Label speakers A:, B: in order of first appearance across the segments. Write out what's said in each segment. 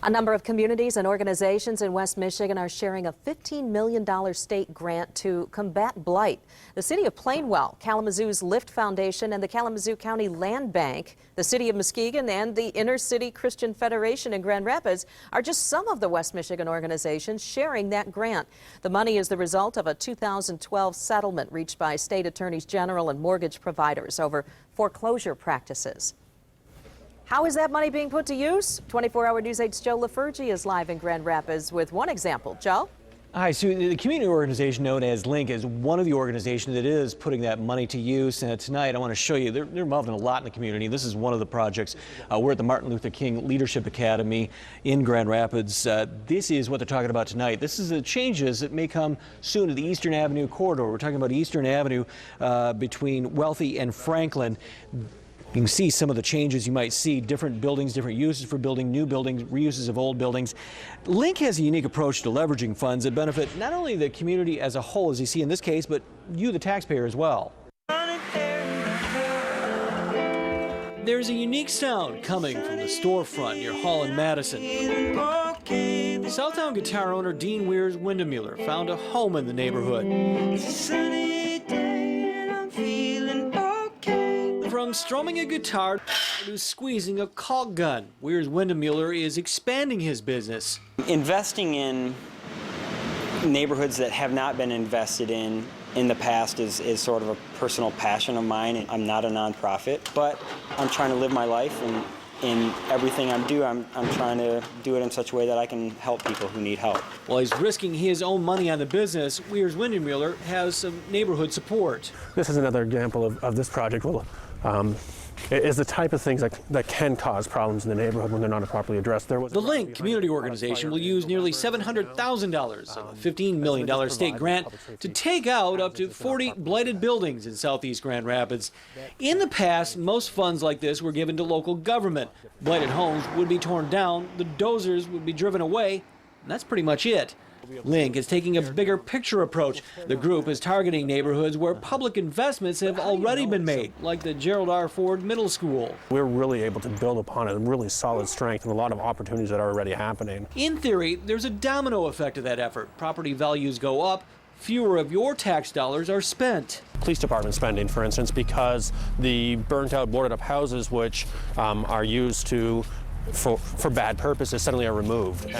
A: A number of communities and organizations in West Michigan are sharing a $15 million state grant to combat blight. The City of Plainwell, Kalamazoo's Lift Foundation, and the Kalamazoo County Land Bank, the City of Muskegon, and the Inner City Christian Federation in Grand Rapids are just some of the West Michigan organizations sharing that grant. The money is the result of a 2012 settlement reached by state attorneys general and mortgage providers over foreclosure practices. How is that money being put to use? 24-hour News 8's Joe LaFurgey is live in Grand Rapids with one example. Joe?
B: Hi, Sue. The community organization known as LINC is one of the organizations that is putting that money to use. And tonight I want to show you, they're involved in a lot in the community. This is one of the projects. We're at the Martin Luther King Leadership Academy in Grand Rapids. This is what they're talking about tonight. This is the changes that may come soon to the Eastern Avenue corridor. We're talking about Eastern Avenue between Wealthy and Franklin. You can see some of the changes you might see, different buildings, different uses for building, new buildings, reuses of old buildings. LINC has a unique approach to leveraging funds that benefit not only the community as a whole, as you see in this case, but you, the taxpayer, as well. There's a unique sound coming from the storefront near Hall and Madison. Southtown Guitar owner Dean Wiers-Windenmullers found a home in the neighborhood. From strumming a guitar to squeezing a caulk gun, Wiers-Windenmullers is expanding his business.
C: Investing in neighborhoods that have not been invested in the past is sort of a personal passion of mine. I'm not a nonprofit, but I'm trying to live my life, and in everything I'm trying to do it in such a way that I can help people who need help.
B: While he's risking his own money on the business, Wiers-Windenmullers has some neighborhood support.
D: This is another example of this project. It is the type of things that can cause problems in the neighborhood when they're not properly addressed. The
B: LINC community organization will use nearly $700,000 of a $15 million state grant to take out up to 40 blighted buildings in southeast Grand Rapids. In the past, most funds like this were given to local government. Blighted homes would be torn down, the dozers would be driven away, and that's pretty much it. LINC is taking a bigger picture approach. The group is targeting neighborhoods where public investments have already been made, like the Gerald R. Ford Middle School.
D: We're really able to build upon a really solid strength and a lot of opportunities that are already happening.
B: In theory, there's a domino effect of that effort. Property values go up, fewer of your tax dollars are spent.
D: Police department spending, for instance, because the burnt out, boarded up houses which are used for bad purposes suddenly are removed.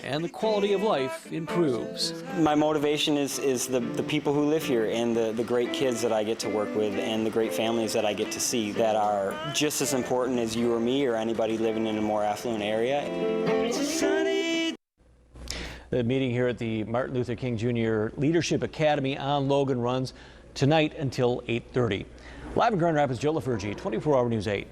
B: And the quality of life improves.
C: My motivation is the people who live here and the great kids that I get to work with and the great families that I get to see that are just as important as you or me or anybody living in a more affluent area.
B: The meeting here at the Martin Luther King Jr. Leadership Academy on Logan runs tonight until 8:30. Live in Grand Rapids, Joe LaFurgey, 24-hour News 8.